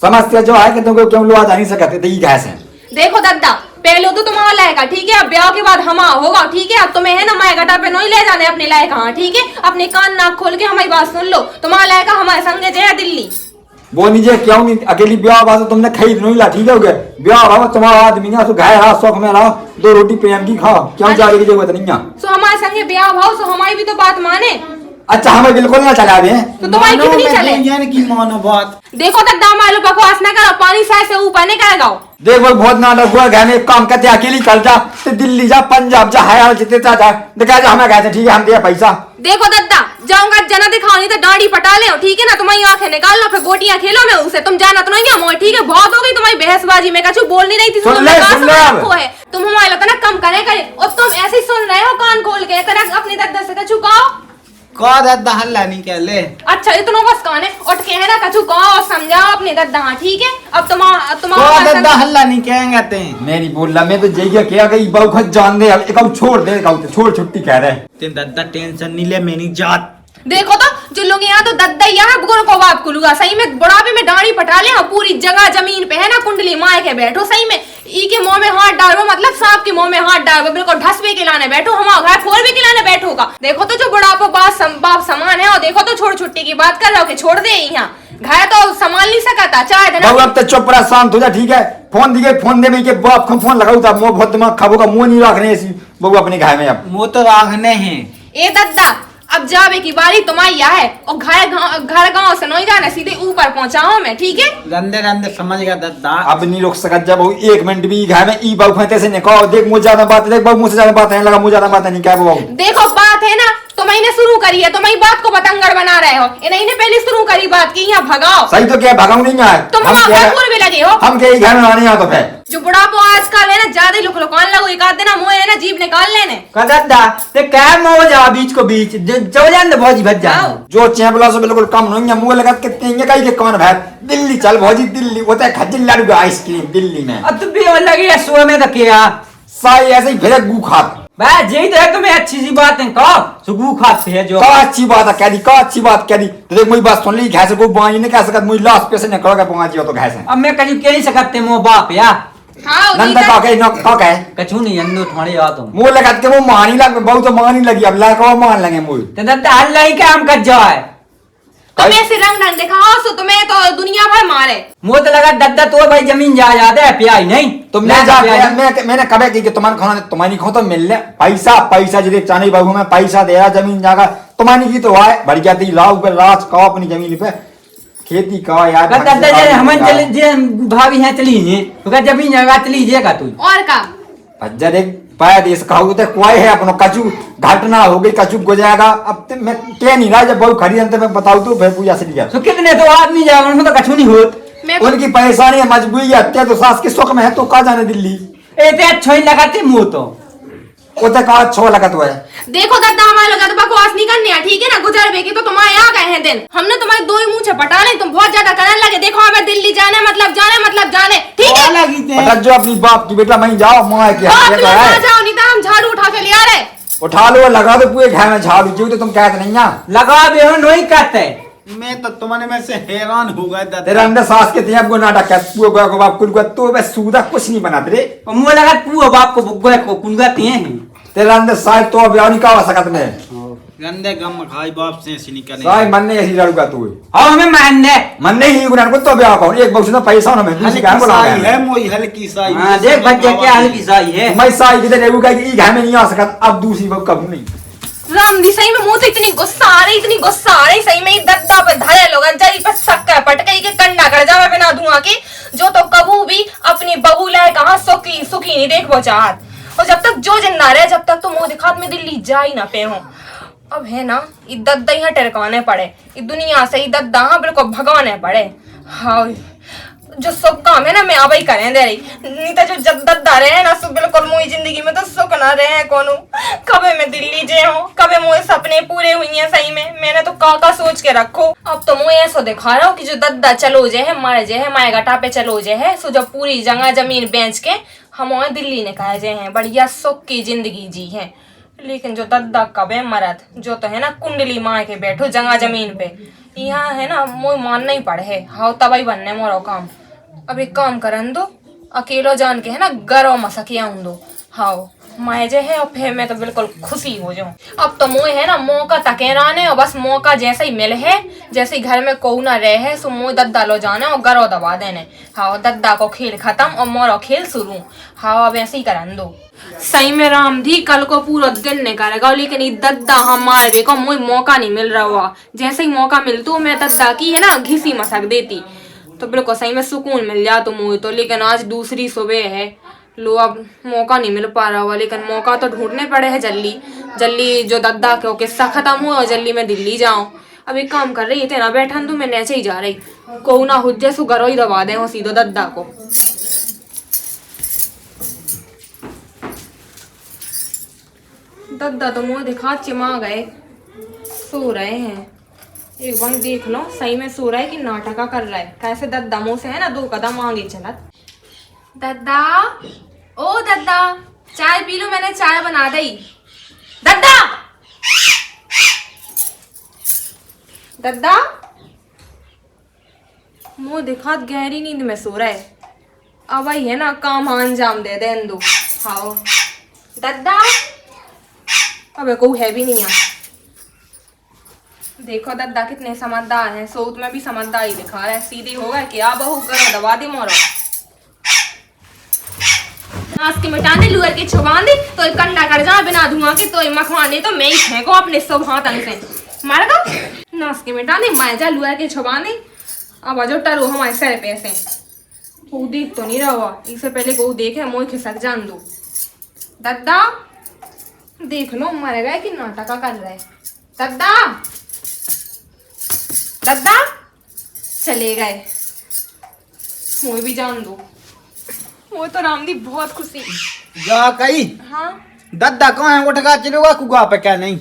समस्या जो है कि तुमको क्यों लोग जा नहीं सकते तो ये कैसे देखो दादा पहले तो तुम्हारा लायका ठीक है, अब ब्याह के बाद हमारा होगा ठीक है। अब तुम्हें है ना माए गटा पे नहीं ले जाने अपने लायका, हाँ ठीक है। अपने कान नाक खोल के हमारी बात सुन लो, तुम्हारा लायका हमारे संगे जो है दिल्ली। वो नीचे क्यों नहीं अकेली ब्याह बात तुमने खरीद नहीं ला ठीक है हो गया ब्याह रहा तुम्हारा आदमी ना तो घाय रहा शौक में रहा 2 रोटी प्रेम की खाओ क्यों जाने की जरूरत नहीं है। सो हमारे संगे ब्याह भाव सो हमारी भी तो बात माने। अच्छा हमें बिल्कुल ना चला दे तो तुम्हारी कितनी चले। की मानो बात देखो दादा मालो बकवास ना करो, पानी से ऊपर नहीं करेगा। देख वो बहुत नाटक हुआ घर में एक काम करते अकेली कर जा तो दिल्ली जा पंजाब जा है जितने जा दिखा जा हमें कहते ठीक है हम दिया पैसा। देखो दादा जाऊंगा जना दिखाओ नहीं तो डांडी पटा ले ठीक है ना, तुम्हारी आंखें निकाल लो फिर गोटियां खेलो में उसे। तुम जाना तो नहीं है मोए ठीक है, बहुत हो गई तुम्हारी बहसबाजी में कछु बोल नहीं रही थी। सुन ले है तुम हमारे लगता ना कम करे करे और तुम ऐसे ही सुन रहे हो कान खोल के अपने दादा से कछु कहो का दादा हल्ला नहीं कर ले। अच्छा इतना बस कान है उठ के है ना कछु कहो और समझाओ अपने दादा हाँ ठीक है। अब का तुम्हारा दादा हल्ला नहीं कहेंगे ते मेरी बोल रहा मैं तो जइया क्या गई बहु खुद जान दे अब एक छोड़ दे छोड़ छुट्टी कह रहे ते दादा टेंशन नहीं ले मेरी जात। देखो तो जो लोग यहाँ तो दद्दा यहाँ बुगुन को बाप कुलूगा सही में बुढ़ापे में दाढ़ी पटा ले पूरी जगह जमीन पे है ना कुंडली माए के बैठो सही में ई के मुंह में हाथ डालो मतलब सांप के मुंह में हाथ डालो बिल्कुल ढस भी खिलाने बैठो हमारा घर फोड़ भी खिलाने बैठोगा। देखो तो जो बुढ़ापा बाप समान है और देखो तो छोड़ छुट्टी की बात कर रहे हो कि छोड़ दे यहाँ घर तो संभाल नहीं सकता चाहे देना। अब तो चुप रहा शांत हो जा ठीक है। फोन दिए फोन दे के बाप को फोन लगाऊ था मुंह बहुत दिमाग खराब होगा मुंह नहीं रखने ऐसी बहू अपने घर में अब वो तो राखने हैं। ए दद्दा अब जावे की बारी तुम्हारी है और घर गांव से नहीं जाना सीधे ऊपर पहुंचाओ मैं ठीक है। गंदे गंदे समझ गया दादा अब नहीं रोक सकत जब 1 मिनट भी घर में ई बहू फैते से निकाल देख मुझे ज्यादा बात देख बहू मुझसे ज्यादा बात है लगा मुझे ज्यादा बात नहीं क्या बहू देखो बात है ना तो मैंने शुरू करी है तुम्हारी बात को बतंगड़ बना रहे हो इन्हीं ने पहले शुरू करी बात की यहाँ भगाओ। सही तो क्या भगाऊ नहीं है तुम हमारे भी लगे हो हम के घर में आने यहाँ तो फिर जो बुढ़ापो आजकल है ना ज्यादा लुक लुकान लगो एक आध दिन मुंह है ना जीभ निकाल लेने का दादा ते क्या मो जा बीच को बीच चल जान दे भौजी भज जा जो चैपला से बिल्कुल कम नहीं है मुंह लगा कितने ये कहीं के कौन भाई दिल्ली चल भौजी दिल्ली वो तो खजल लाडू आइसक्रीम दिल्ली में अब तू भी लगी है सुबह में तो क्या साई ऐसे ही फिर गू खात भाई यही तो है तुम्हें अच्छी सी बात है कहो सुगू खाते है जो का अच्छी बात है कह दी का अच्छी बात कह दी तो देख मुझे बात सुन ली घास को बाई ने कह सकत मुझे लास्ट पे से निकल के पहुंची हो तो घास अब मैं कहीं कह नहीं सकते मो बाप या हाँ नंदा का कह न का कह कछु नहीं अंदो तुम्हारी बात तुम मुंह लगा के वो मानी लग बहुत तो मानी लगी अब लगा मान लगे मुझे ते दादा हल्ला ही काम कर जाए तुम्हें से रंग ढंग दिखाओ सो तुम्हें तो दुनिया भर मारे मुझे तो लगा दादा तो भाई जमीन जा जाते है प्याई नहीं तुमने जा मैंने कबे की कि तुम्हारे खाना तुम्हारी खो तो मिल ले पैसा जिसे चांदी बाबू में पैसा दे रहा जमीन जाकर तुम्हारी की तो आए बढ़ जाती लाओ पे राज का अपनी जमीन पे खेती का यार दादा जे हम चले जे भाभी है चली है तो जमीन जगह चली जेगा तू और का भज्जा देख पाया देश कहू तो कोई है अपनो कछु घटना हो गई कछु हो जाएगा अब तो मैं कह नहीं रहा जब बहु खरीदन तो मैं बताऊ तो फिर पूजा से लिया तो कितने तो आदमी जाएगा उनको तो कछु नहीं होत उनकी परेशानी है मजबूरी है हत्या तो सास के शौक में है तो कहा जाने दिल्ली ए ते अच्छा ही लगाते मुंह तो वो तो कहा अच्छा लगा तो है। देखो दादा हमारे लगा तो बकवास नहीं करनी है ठीक है ना गुजर बेगी तो तुम्हारे यहाँ गए हैं दिन हमने तुम्हारे 2 ही मुंह से पटा ले तुम बहुत ज्यादा करने लगे। देखो हमें दिल्ली जाने मतलब जाने ठीक है लगी थे पटक जो अपनी बाप की बेटा वहीं जाओ माँ की हत्या का है जाओ नहीं तो हम झाड़ू उठा के ले आ रहे उठा लो लगा दो पूरे घर में झाड़ू जी तो तुम कहते नहीं है लगा बे नहीं कहते मैं तो तुम्हारे में से हैरान हो गया तेरे दादा। अंदर सास के तिया को नाटक है पूरे गोया को बाप कुल को तो बस सूदा कुछ नहीं बनाते रे मुंह लगा तू बाप को बुग्गो को कुलगाते हैं तेरे अंदर साय तो ब्याह नहीं का सकत में गंदे गम खाई बाप से ऐसी नहीं करने साय मन ने ऐसी लड़का तू हां हमें मान दे मन नहीं ही गुनाह को तो ब्याह कौन एक बक्स ना पैसा ना मैं दूसरी का बोला साई है मोई हल्की साई हां देख बच्चे क्या हल्की साई है मैं साई किधर रेगू का ई घर में नहीं आ सकत अब दूसरी बक कब नहीं रामदी सही में मुंह से इतनी गुस्सा आ रही सही में दद्दा पे धारे लोग जरी पे सक्का पटकई के कंडा कर जावे बिना धुआं के जो तो कबू भी अपनी बहू लाए कहां सुखी नहीं देखबो चाहत और जब तक जो जिंदा रहे जब तक तो मुंह दिखात में दिल्ली जा ही ना पे हो। अब है ना ये दद्दा यहाँ टरकाने पड़े ये दुनिया से ये दद्दा बिल्कुल भगाने पड़े। हाँ जो सुख काम है ना मैं अब ही करें दे रही नहीं तो जो जब दद्दा रहे ना सो बिल्कुल मुझी जिंदगी में तो सुख ना रहे कोनो कबे मैं दिल्ली जे हूँ कबे मुझे सपने पूरे हुई हैं सही में मैंने तो काका सोच के रखो। अब तो मुझे ऐसा दिखा रहा हूँ कि जो दद्दा चलो जे है मारे जे है माए गटा पे चलो जे है सो जब पूरी जगह जमीन बेच के हम वहाँ दिल्ली ने कहा जे हैं बढ़िया सुख की जिंदगी जी है लेकिन जो दद्दा कब है मरद जो तो है ना कुंडली मार के बैठो जगह जमीन पे यहाँ है ना मोय मानना ही पड़े है हाँ तबाही बनने मोरो काम। अब एक काम करन दो अकेलो जान के है ना गरो मसकिया हूं दो हाँ मायजे है और फिर मैं तो बिल्कुल खुशी हो जाऊं। अब तो मोय है ना मौका तके राने और बस मौका जैसे ही मिले है जैसे ही घर में कोई ना रहे है सो मोय दद्दा लो जाने और गरो दबा देने हाँ दद्दा को खेल खत्म और मोरो खेल शुरू हाँ अब ऐसे ही करन दो। सही में राम दी कल को पूरा दिन नहीं करेगा लेकिन ये दद्दा हमारे बेको मोय मौका नहीं मिल रहा हुआ जैसे ही मौका मिलतू मैं दद्दा की है ना घिसी मसक देती तो बिल्कुल सही में सुकून मिल जा तो मोय तो। लेकिन आज दूसरी सुबह है लो अब मौका नहीं मिल पा रहा हुआ लेकिन मौका तो ढूंढने पड़े है जल्दी जल्दी जो दद्दा के किस्सा खत्म हुआ और जल्दी मैं दिल्ली जाऊं। अब एक काम कर रही है ना बैठन तू मैं नीचे ही जा रही को ना हुज्जे सु घरों ही दबा दे सीधो दद्दा को। दद्दा तो मुंह दिखा चिमा गए सो रहे हैं एक बार देख लो सही में सो रहा है कि नाटका कर रहा है कैसे दद्दा मुंह से है ना 2 कदम आगे चलत। दद्दा ओ दद्दा चाय पी लो मैंने चाय बना दी। दद्दा दद्दा मुंह दिखात गहरी नींद में सो रहा है अब भाई है ना काम अंजाम दे दे दो हाँ दद्दा अबे कोई है भी नहीं है। देखो दद्दा कितने समझदार हैं सोत में भी समझदारी दिखा रहा है सीधी हो गए क्या बहू करो दबा दी मोरो नाश के मिटाने लुअर के छुपा दे तो एक कंडा कर जा बिना धुआं के तो मखवाने तो मैं ही फेंको अपने सब हाथन से मार का नाश के मिटाने मैं जा लुअर के छुपाने अब जो टरो हमारे सर पे ऐसे वो देख तो नहीं रहा हुआ इससे पहले को देखे मोह खिसक जान दो। दद्दा देख लो मर गए कि नाटका कर रहे दद्दा दद्दा चले गए मोह भी जान दो वो तो रामदी बहुत खुशी जा कही हाँ दद्दा कहाँ है उठ का चलेगा कुआ पे क्या नहीं।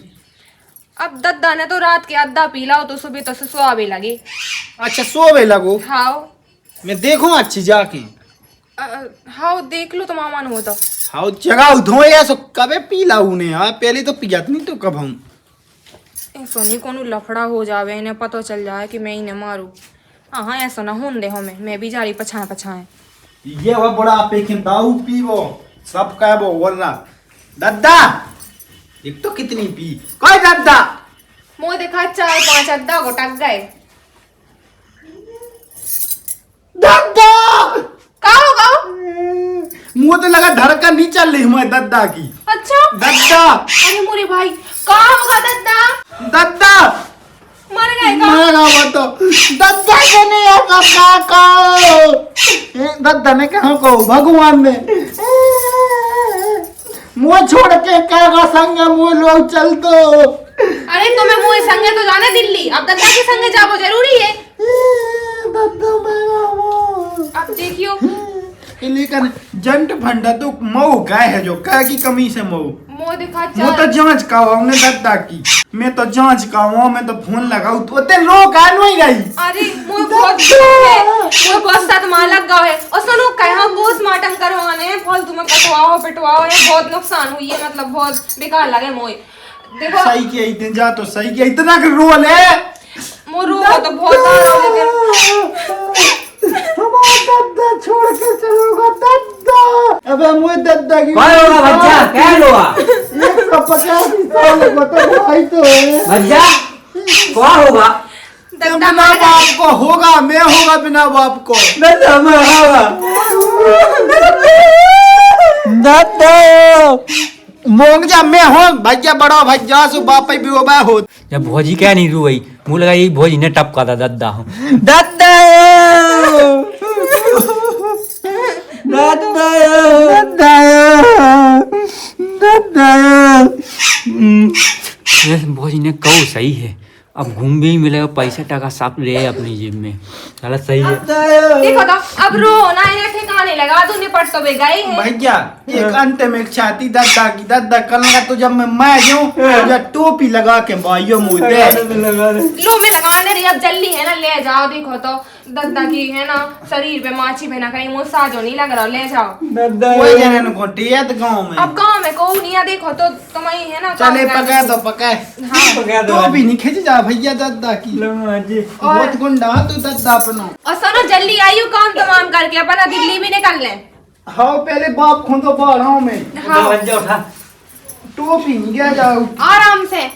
अब दद्दा ने तो रात के अद्धा पीला हो तो सुबह तो सुहावे लगे। अच्छा सोवे लगो हाँ मैं देखूं अच्छी जाके हाँ देख लो तो मामान हो तो हाँ जगह धोए सो कबे पीला उने हाँ पहले तो पियात नहीं तो कब हम ऐसा नहीं कोनो लफड़ा हो जावे इन्हें पता चल जाए कि मैं इन्हें मारू हाँ ऐसा ना होने दे हमें मैं भी जा रही पछाए ये वो बड़ा पे के दाऊ पीवो सब का वो वरना दद्दा एक तो कितनी पी कोई दद्दा मोह देखा 4-5 अद्धा को टक गए। दद्दा का होगा मुंह तो लगा धड़कन नहीं चल रही हमारे दद्दा की। अच्छा दद्दा अरे मोरे भाई का होगा दद्दा दद्दा मर गए का मरा वो तो दद्दा के नहीं है सब को दद्दा ने कहा को भगवान ने मुंह छोड़ के कहेगा संग मुंह लोग चल दो। अरे तो मैं मोए संगे तो जाना दिल्ली अब दद्दा के संगे जाबो जरूरी है। दद्दा मेरा अब देखियो लेकिन जंट फंडा तो मऊ गए है जो कह की कमी से मऊ मोह दिखा वो तो जांच का हमने दद्दा की मैं तो जांच का हूँ मैं तो फोन लगाऊ तो ते लोग आ नहीं गई। अरे मोह बहुत मोह बहुत सदमा लग गया है और सुनो कहा पोस्टमार्टम करवाने हैं फालतू में पिटवाओ है बहुत नुकसान हुई है मतलब बहुत बेकार लगे मोह देखो सही किया इतने जा तो सही किया इतना का रोल है मोह रो तो बहुत आ रहा लेकिन दद्दा छोड़ के चलोगा दद्दा अबे मुझे दद्दा की क्या होगा बच्चा क्या होगा 150 साल को तो भाई तो है बच्चा क्या होगा दद्दा बिना मर गए बाप को होगा मैं होगा बिना बाप को दद्दा मरा दद्दा मोंग जा मैं हो भैया बड़ा भैया सु बाप भी होबा हो जब भौजी क्या नहीं रू गई मुँह लगा यही भौजी ने टपका था दद्दा हूँ दद्दा दद्दा दद्दा दद्दा भौजी ने कहो सही है अब घूम भी मिलेगा पैसा टका सब ले अपनी जेब में चला सही है। देखो तो अब रो ना इन्हें ठिकाने लगा तू निपट तो गई है भैया एक अंत में एक छाती दद्दा की दद्दा कल का तो जब मैं जाऊं जब टोपी लगा के भाइयों मुझे लो मैं लगाने रही अब जल्दी है ना ले जाओ देखो तो दद्दा की है ना शरीर पे माछी बना कहीं मुँह साजो नहीं लग रहा, ले जाओ। कोई जने न घोटियत गांव में। अब गाँव में को नहीं देखो तो तुम्हें है ना चले पका दो पका। पका दो तो भी नहीं खिंच जा भैया दद्दा की। बहुत गुंडा तू दद्दा अपनो। और सुनो जल्दी आइयो काम तमाम करके अपना दिल्ली भी निकल ले। हाँ पहले बाप खोदो बाढ़ों में। हाँ टोपी नहीं गया जाओ आराम से।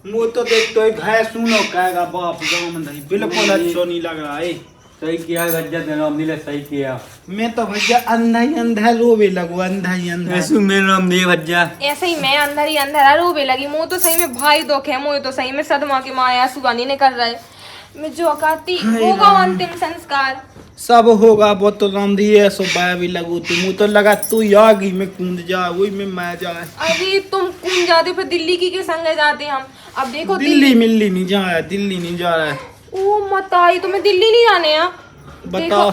वो तो देख तो एक है सुनो कहेगा बाप गाँव में नहीं बिल्कुल अच्छा नहीं लग रहा है। सही किया भज्जा तेरा मिले सही किया। मैं तो भैया अंधा ही अंधा रोवे लगो अंधा ही अंधा। ऐसु मेरा नाम दिए भज्जा। ऐसे ही मैं अंदर ही अंदर रोवे लगी। मुँह तो सही में भाई दुख है, मुँह तो सही में सदमा के माया सुबह नहीं निकल रहा है। मैं जो कहती होगा अंतिम संस्कार सब होगा वो तो रामधी ऐसो बाया भी लगू तुम तो लगा तू यागी में कूद जा वही में मैं जाए। अरे तुम कौन जाते फिर दिल्ली की के संग जाते हम। अब देखो दिल्ली मिल्ली नहीं जा रहा है दिल्ली नहीं जा रहा है। ओ मत आई तुम्हें दिल्ली नहीं जाने हैं। बताओ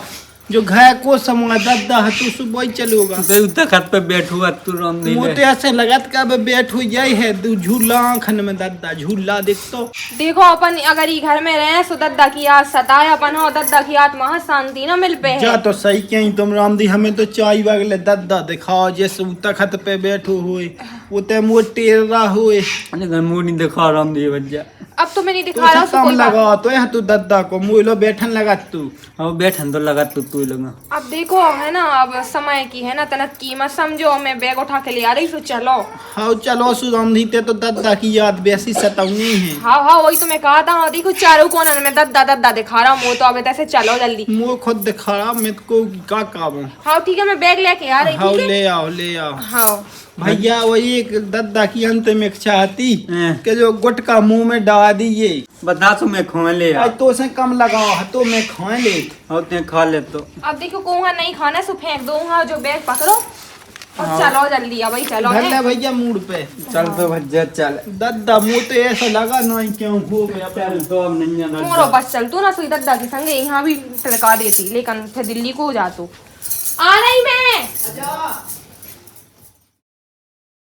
जो घर को समय दद्दा है तू सुबह ही चलोगा। बे उतना खत पे बैठूगा तू राम दी मुझे ऐसे लगत का बैठ हुई जाए है तू झूला खन में दद्दा झूला देख तो। देखो अपन अगर ये घर में रहे सो दद्दा की याद सताए अपन हो दद्दा की आत्मा शांति ना मिल पे जा तो सही कहीं तुम रामदी हमें तो चाय वगैरह दद्दा दिखाओ जैसे उतना खत पे बैठो हुए वो ते मोटेरा हुए। मुंह नहीं दिखा राम दी भज्जा। अब तुम्हें नहीं तो दिखा रहा कम लगा तो यह तू दद्दा को मुँह बैठन लगा तू। अब बैठन तो लगा तू लगा। अब देखो है ना अब समय की है ना तनक कीमत समझो। मैं बैग उठा के ले आ रही सो चलो। हाँ चलो सुरामधी ते तो दद्दा की याद वैसी सताऊंगी है। हाँ हाँ वही तो मैं कहा था। हाँ देखो चारों कोने में दद्दा दद्दा दिखा रहा हूँ तो अब ऐसे चलो जल्दी। मुँह खुद दिखा रहा मैं को क्या काम। हाँ ठीक है मैं बैग लेके आ रही। हाँ ठीक है ले आओ ले आओ। हाँ भैया वही एक दद्दा की अंत में इच्छा आती हैं। कि जो गुटका मुंह में डाल दीजिए। बता तो मैं खोए ले आज तो से कम लगाओ तो मैं खाए ले। और ते खा ले तो। अब देखो कहूँगा नहीं खाना सो फेंक दूंगा जो बैग पकड़ो और चलो जल्दी। अब भाई चलो धर है। ले भैया मूड पे चल तो भज्जा चल। दद्दा मुंह तो ऐसा लगा नहीं क्यों हो गया। चल तो अब नहीं जाना। मोरो बस चल तू ना सुई दद्दा के संगे यहाँ भी टड़का देती लेकिन फिर दिल्ली को जा तू। आ रही मैं।